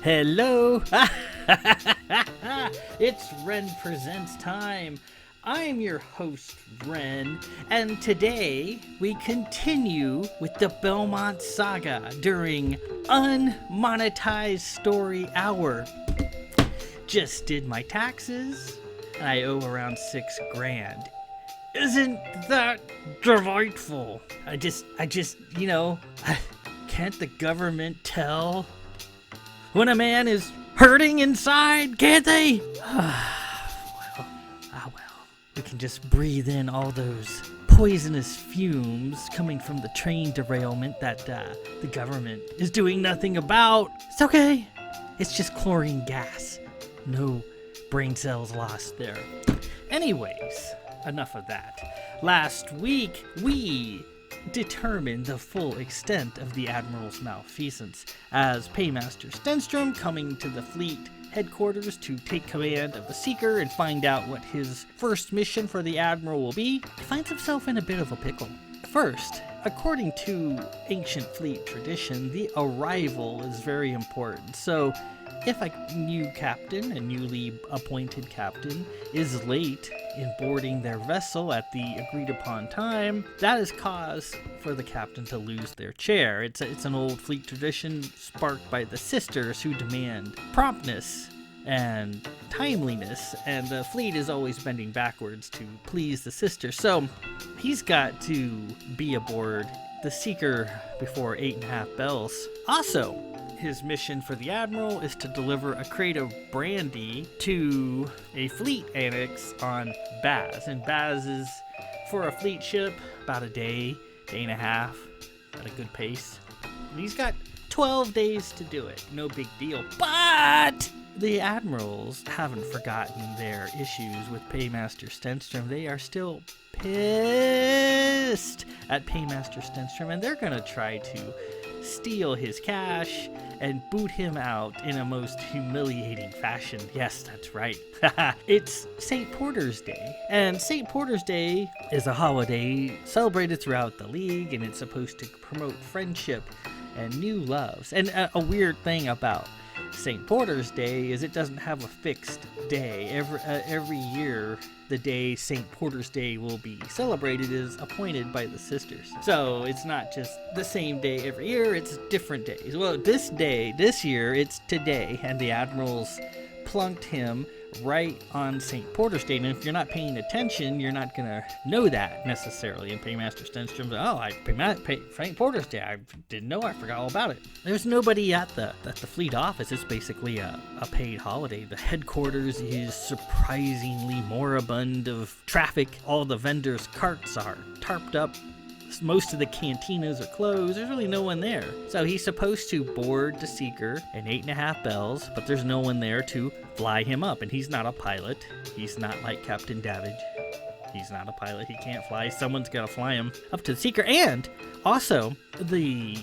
Hello! It's Ren Presents time. I'm your host, Ren, and today we continue with the Belmont Saga during Unmonetized Story Hour. Just did my taxes, and I owe around $6,000. Isn't that delightful? I just, can't the government tell when a man is hurting inside, can't they? Well. We can just breathe in all those poisonous fumes coming from the train derailment that the government is doing nothing about. It's okay. It's just chlorine gas. No brain cells lost there. Anyways, enough of that. Last week, we determined the full extent of the Admiral's malfeasance, as Paymaster Stenstrom, coming to the fleet headquarters to take command of the Seeker and find out what his first mission for the Admiral will be, finds himself in a bit of a pickle. First, according to ancient fleet tradition, the arrival is very important. So if a new captain, a newly appointed captain, is late in boarding their vessel at the agreed upon time, that is cause for the captain to lose their chair. It's an old fleet tradition sparked by the sisters, who demand promptness and timeliness, and the fleet is always bending backwards to please the sisters. So he's got to be aboard the Seeker before 8.5 bells. Also, his mission for the Admiral is to deliver a crate of brandy to a fleet annex on Baz. And Baz is, for a fleet ship, about a day and a half, at a good pace. And he's got 12 days to do it. No big deal. But the Admirals haven't forgotten their issues with Paymaster Stenstrom. They are still pissed at Paymaster Stenstrom, and they're going to try to steal his cash and boot him out in a most humiliating fashion. Yes, that's right. It's St. Porter's Day, and St. Porter's Day is a holiday celebrated throughout the league, and it's supposed to promote friendship and new loves. And a weird thing about St. Porter's Day is it doesn't have a fixed day. Every year, the day St. Porter's Day will be celebrated is appointed by the sisters. So it's not just the same day every year, it's different days. Well, this year, it's today, and the Admirals plunked him right on St. Porter's Day. And if you're not paying attention, you're not going to know that necessarily. And Paymaster Stenstrom's St. Porter's Day. I didn't know. I forgot all about it. There's nobody at the fleet office. It's basically a paid holiday. The headquarters is surprisingly moribund of traffic. All the vendors' carts are tarped up. Most of the cantinas are closed. There's really no one there. So he's supposed to board the Seeker in 8.5 bells, but there's no one there to fly him up. And he's not a pilot. He's not like Captain Davidge. He's not a pilot. He can't fly. Someone's got to fly him up to the Seeker. And also, the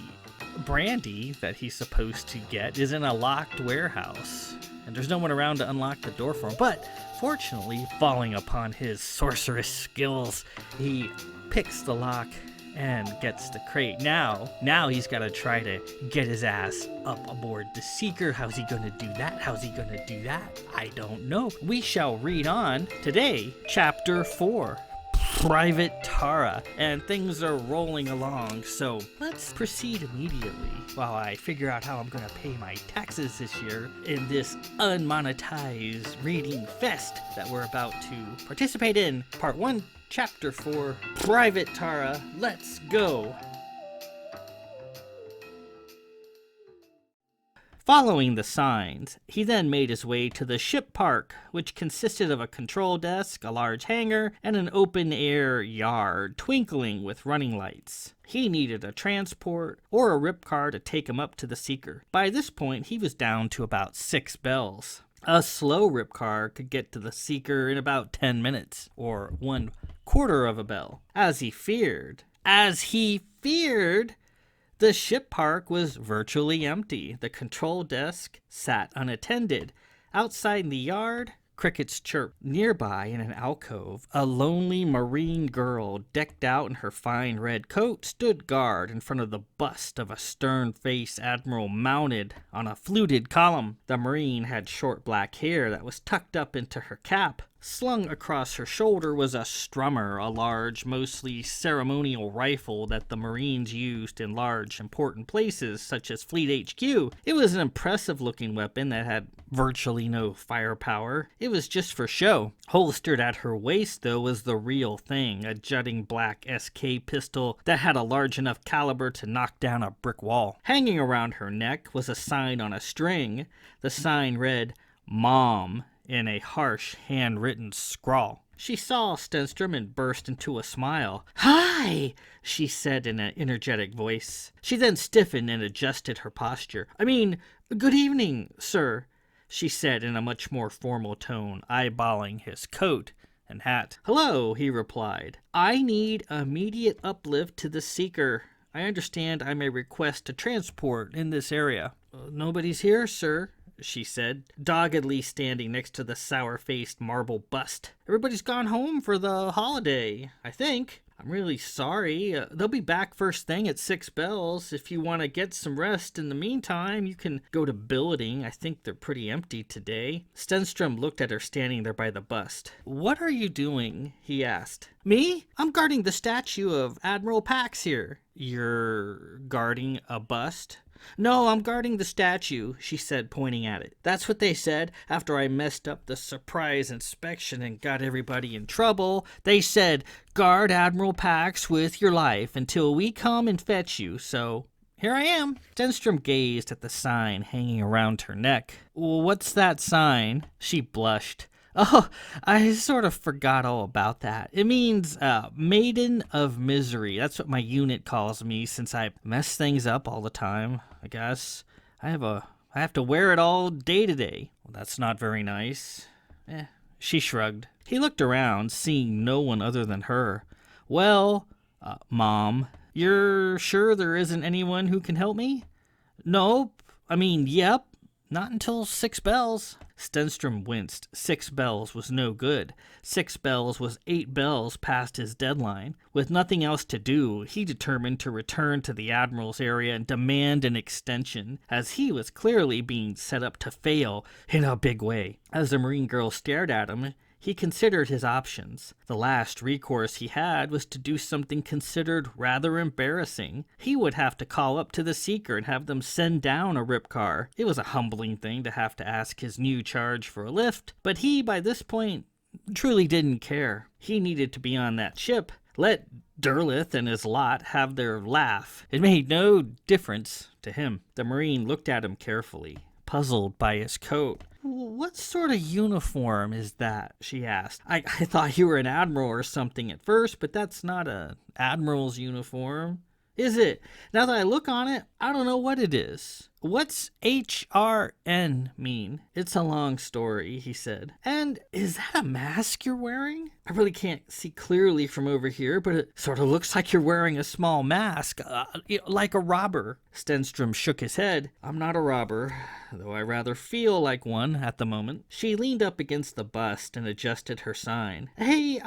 brandy that he's supposed to get is in a locked warehouse, and there's no one around to unlock the door for him. But fortunately, falling upon his sorceress skills, he picks the lock and gets the crate. Now he's got to try to get his ass up aboard the Seeker. How's he going to do that? I don't know. We shall read on today, Chapter 4, Private Taara, and things are rolling along, so let's proceed immediately while I figure out how I'm going to pay my taxes this year in this unmonetized reading fest that we're about to participate in. Part 1, Chapter 4, Private Taara. Let's go! Following the signs, he then made his way to the ship park, which consisted of a control desk, a large hangar, and an open-air yard twinkling with running lights. He needed a transport or a rip car to take him up to the Seeker. By this point, he was down to about 6 bells. A slow rip car could get to the Seeker in about 10 minutes, or 1/4 of a bell. As he feared, the ship park was virtually empty. The control desk sat unattended. Outside in the yard, Crickets chirped. Nearby, in an alcove, a lonely marine girl, decked out in her fine red coat, stood guard in front of the bust of a stern-faced admiral mounted on a fluted column. The marine had short black hair that was tucked up into her cap. Slung across her shoulder was a strummer, a large, mostly ceremonial rifle that the Marines used in large, important places, such as Fleet HQ. It was an impressive-looking weapon that had virtually no firepower. It was just for show. Holstered at her waist, though, was the real thing, a jutting black SK pistol that had a large enough caliber to knock down a brick wall. Hanging around her neck was a sign on a string. The sign read, "Mom," in a harsh, handwritten scrawl. She saw Stenstrom and burst into a smile. "Hi!" she said in an energetic voice. She then stiffened and adjusted her posture. "Good evening, sir," she said in a much more formal tone, eyeballing his coat and hat. "Hello," he replied. "I need immediate uplift to the Seeker. I understand I may request a transport in this area." "Nobody's here, sir," she said, doggedly standing next to the sour-faced marble bust. "Everybody's gone home for the holiday, I think. I'm really sorry. They'll be back first thing at 6 bells. If you want to get some rest in the meantime, you can go to billeting. I think they're pretty empty today." Stenstrom looked at her standing there by the bust. "What are you doing?" he asked. "Me? I'm guarding the statue of Admiral Pax here." "You're guarding a bust?" "No, I'm guarding the statue," she said, pointing at it. "That's what they said after I messed up the surprise inspection and got everybody in trouble. They said, 'Guard Admiral Pax with your life until we come and fetch you,' so here I am." Stenstrom gazed at the sign hanging around her neck. "What's that sign?" She blushed. "Oh, I sort of forgot all about that. It means Maiden of Misery. That's what my unit calls me since I mess things up all the time, I guess. I have to wear it all day to day." "Well, that's not very nice." She shrugged. He looked around, seeing no one other than her. "Well, Mom, you're sure there isn't anyone who can help me?" "Nope. Yep. Not until 6 bells. Stenstrom winced. 6 bells was no good. 6 bells was 8 bells past his deadline. With nothing else to do, he determined to return to the Admiral's area and demand an extension, as he was clearly being set up to fail in a big way. As the Marine girl stared at him, he considered his options. The last recourse he had was to do something considered rather embarrassing. He would have to call up to the Seeker and have them send down a rip car. It was a humbling thing to have to ask his new charge for a lift, but he, by this point, truly didn't care. He needed to be on that ship. Let Derleth and his lot have their laugh. It made no difference to him. The Marine looked at him carefully, puzzled by his coat. "What sort of uniform is that?" she asked. I thought you were an admiral or something at first, but that's not an admiral's uniform. Is it? Now that I look on it, I don't know what it is. What's HRN mean? It's a long story, he said. And is that a mask you're wearing? I really can't see clearly from over here, but it sort of looks like you're wearing a small mask, like a robber. Stenstrom shook his head. I'm not a robber, though I rather feel like one at the moment. She leaned up against the bust and adjusted her sign. Hey,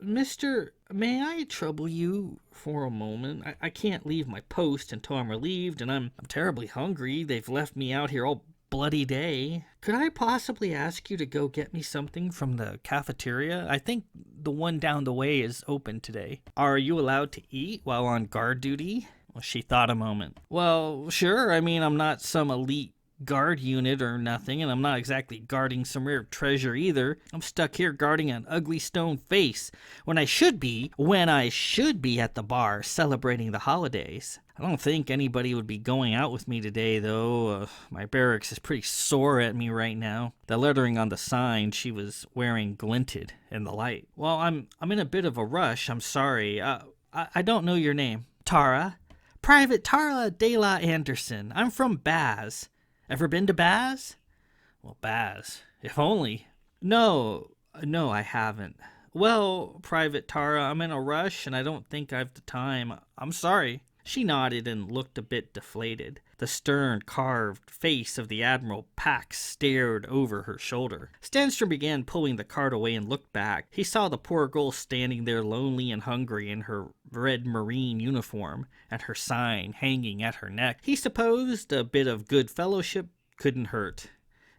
Mister, may I trouble you for a moment? I can't leave my post until I'm relieved, and I'm terribly hungry. They've left me out here all bloody day. Could I possibly ask you to go get me something from the cafeteria? I think the one down the way is open today. Are you allowed to eat while on guard duty? Well, she thought a moment. Well, sure. I'm not some elite guard unit or nothing, and I'm not exactly guarding some rare treasure either. I'm stuck here guarding an ugly stone face when I should be at the bar celebrating the holidays. I don't think anybody would be going out with me today, though. My barracks is pretty sore at me right now. The lettering on the sign she was wearing glinted in the light. Well, I'm in a bit of a rush. I'm sorry. I don't know your name. Taara? Private Taara de la Anderson. I'm from Baz. Ever been to Baz? Well, Baz, if only. No, I haven't. Well, Private Taara, I'm in a rush and I don't think I've the time. I'm sorry. She nodded and looked a bit deflated. The stern, carved face of the Admiral Pax stared over her shoulder. Stenstrom began pulling the cart away and looked back. He saw the poor girl standing there lonely and hungry in her red marine uniform, and her sign hanging at her neck. He supposed a bit of good fellowship couldn't hurt.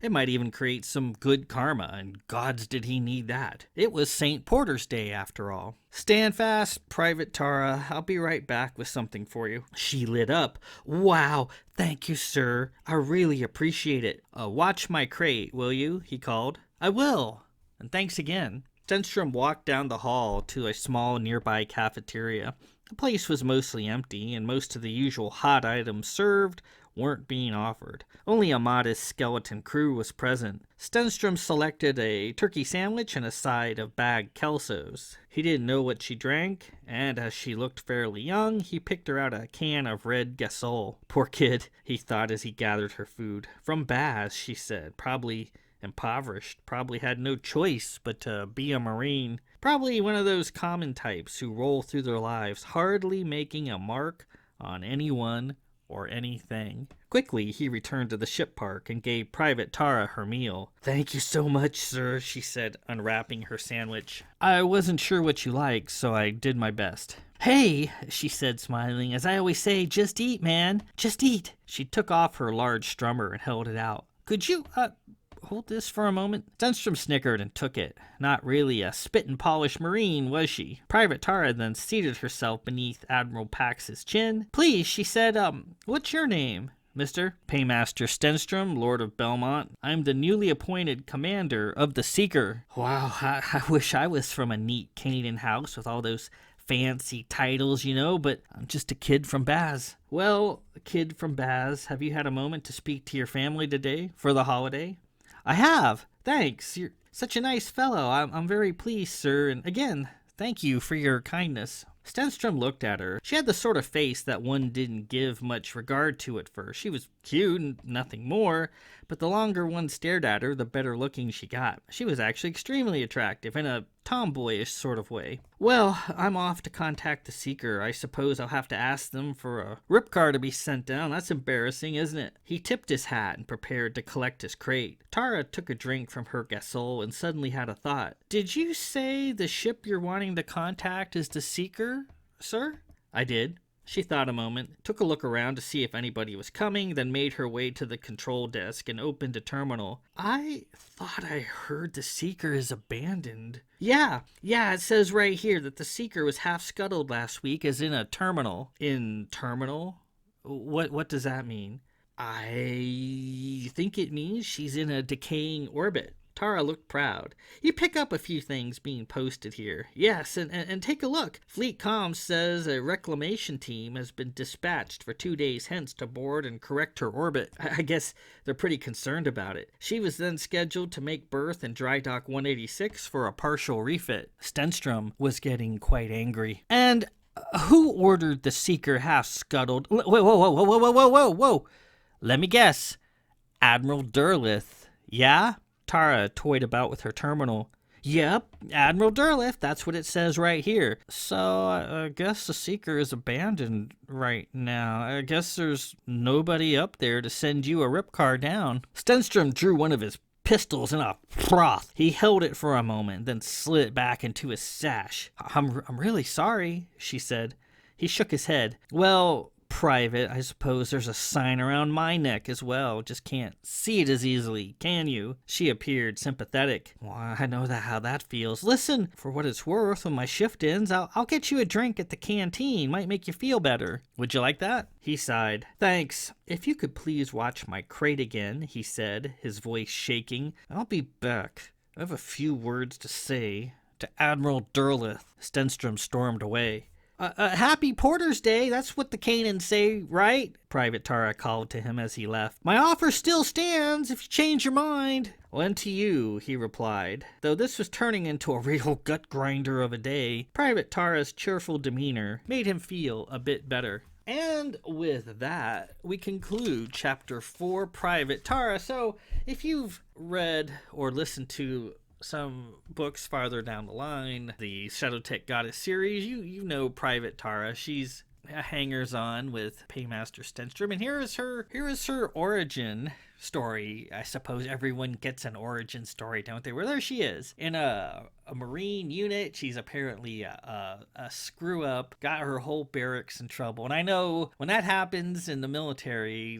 It might even create some good karma, and gods did he need that. It was St. Porter's Day, after all. Stand fast, Private Taara. I'll be right back with something for you. She lit up. Wow, thank you, sir. I really appreciate it. Watch my crate, will you? He called. I will. And thanks again. Stenstrom walked down the hall to a small nearby cafeteria. The place was mostly empty, and most of the usual hot items served weren't being offered. Only a modest skeleton crew was present. Stenstrom selected a turkey sandwich and a side of bagged kelsos. He didn't know what she drank, and as she looked fairly young, he picked her out a can of red gasol. Poor kid, he thought as he gathered her food. From Baz, she said, probably impoverished, probably had no choice but to be a Marine. Probably one of those common types who roll through their lives hardly making a mark on anyone or anything. Quickly, he returned to the ship park and gave Private Taara her meal. Thank you so much, sir, she said, unwrapping her sandwich. I wasn't sure what you liked, so I did my best. Hey, she said, smiling, as I always say, just eat, man. Just eat. She took off her large strummer and held it out. Could you, hold this for a moment? Stenstrom snickered and took it. Not really a spit and polish Marine, was she? Private Taara then seated herself beneath Admiral Pax's chin. Please, she said, what's your name? Mr. Paymaster Stenstrom, Lord of Belmont. I'm the newly appointed commander of the Seeker. Wow, I wish I was from a neat Canaan house with all those fancy titles, you know, but I'm just a kid from Baz. Well, kid from Baz, have you had a moment to speak to your family today for the holiday? I have. Thanks. You're such a nice fellow. I'm very pleased, sir. And again, thank you for your kindness. Stenstrom looked at her. She had the sort of face that one didn't give much regard to at first. She was cute and nothing more, but the longer one stared at her, the better looking she got. She was actually extremely attractive in a tomboyish sort of way. Well, I'm off to contact the Seeker. I suppose I'll have to ask them for a rip car to be sent down. That's embarrassing, isn't it? He tipped his hat and prepared to collect his crate. Taara took a drink from her gasol and suddenly had a thought. Did you say the ship you're wanting to contact is the Seeker, sir? I did. She thought a moment, took a look around to see if anybody was coming, then made her way to the control desk and opened a terminal. I thought I heard the Seeker is abandoned. Yeah, it says right here that the Seeker was half scuttled last week as in a terminal. In terminal? What does that mean? I think it means she's in a decaying orbit. Taara looked proud. You pick up a few things being posted here. Yes, and take a look. Fleet Comms says a reclamation team has been dispatched for 2 days hence to board and correct her orbit. I guess they're pretty concerned about it. She was then scheduled to make berth in Dry Dock 186 for a partial refit. Stenstrom was getting quite angry. And who ordered the Seeker half scuttled? Whoa. Let me guess. Admiral Derleth. Yeah? Taara toyed about with her terminal. Yep, Admiral Derleth, that's what it says right here. So, I guess the Seeker is abandoned right now. I guess there's nobody up there to send you a rip car down. Stenstrom drew one of his pistols in a froth. He held it for a moment, then slid it back into his sash. I'm really sorry, she said. He shook his head. Well, Private, I suppose there's a sign around my neck as well. Just can't see it as easily, can you? She appeared sympathetic. Well, I know how that feels. Listen, for what it's worth, when my shift ends, I'll get you a drink at the canteen. Might make you feel better. Would you like that? He sighed. Thanks. If you could please watch my crate again, he said, his voice shaking. I'll be back. I have a few words to say to Admiral Derleth. Stenstrom stormed away. Happy Porter's Day, that's what the Canaans say, right? Private Taara called to him as he left. My offer still stands if you change your mind. Well, and to you, he replied. Though this was turning into a real gut grinder of a day, Private Tara's cheerful demeanor made him feel a bit better. And with that, we conclude Chapter 4, Private Taara. So, if you've read or listened to some books farther down the line, the Shadowtech Goddess series, you know Private Taara. She's hangers on with Paymaster Stenstrom, and here is her origin story. I suppose everyone gets an origin story, don't they? Well, there she is in a Marine unit. She's apparently a screw up, got her whole barracks in trouble. And I know when that happens in the military,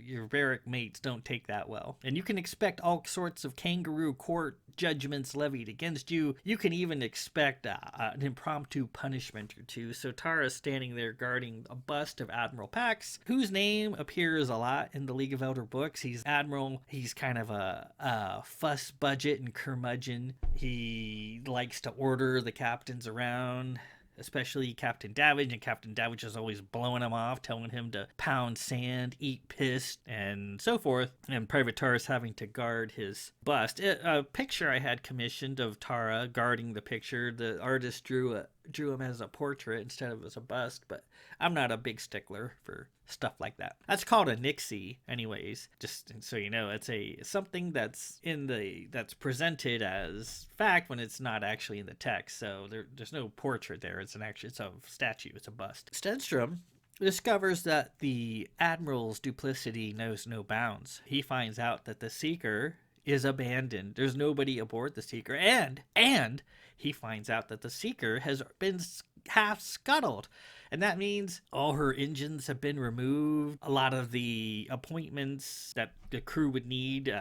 your barrack mates don't take that well. And you can expect all sorts of kangaroo court judgments levied against you. You can even expect an impromptu punishment or two. So Taara's standing there guarding a bust of Admiral Pax, whose name appears a lot in the League of Elder books. He's Admiral. He's kind of a fuss budget and curmudgeon. He likes to order the captains around, especially Captain Davidge, and Captain Davidge is always blowing him off, telling him to pound sand, eat piss, and so forth. And Private Taara's having to guard his bust. A picture I had commissioned of Taara guarding the picture. The artist drew him as a portrait instead of as a bust, but I'm not a big stickler for stuff like that. That's called a nixie, anyways. Just so you know, it's something that's that's presented as fact when it's not actually in the text. So there's no portrait there. It's a statue. It's a bust. Stenstrom discovers that the Admiral's duplicity knows no bounds. He finds out that the Seeker is abandoned. There's nobody aboard the Seeker, and he finds out that the Seeker has been half scuttled. And that means all her engines have been removed. A lot of the appointments that the crew would need,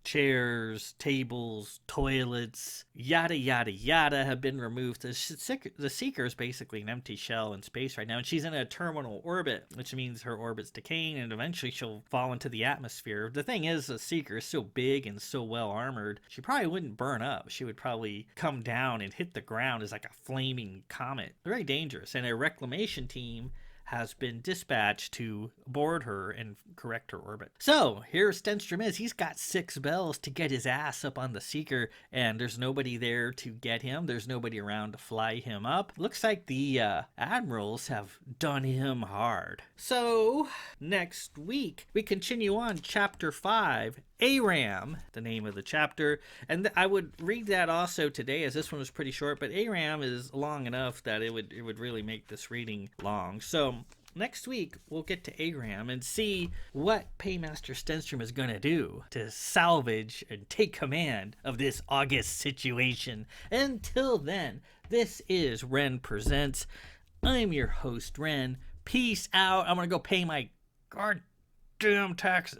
chairs, tables, toilets, yada, yada, yada, have been removed. The Seeker is basically an empty shell in space right now, and she's in a terminal orbit, which means her orbit's decaying, and eventually she'll fall into the atmosphere. The thing is, the Seeker is so big and so well armored, she probably wouldn't burn up. She would probably come down and hit the ground as like a flaming comet. Very dangerous, and a reclamation team has been dispatched to board her and correct her orbit. So here Stenstrom is. He's got 6 bells to get his ass up on the Seeker, and there's nobody there to get him. There's nobody around to fly him up. Looks like the admirals have done him hard. So next week we continue on chapter 5, Aram, the name of the chapter, and I would read that also today, as this one was pretty short, but Aram is long enough that it would really make this reading long. So next week we'll get to Aram and see what Paymaster Stenstrom is going to do to salvage and take command of this August situation. Until then, this is Ren Presents. I'm your host, Ren. Peace out. I'm going to go pay my goddamn taxes.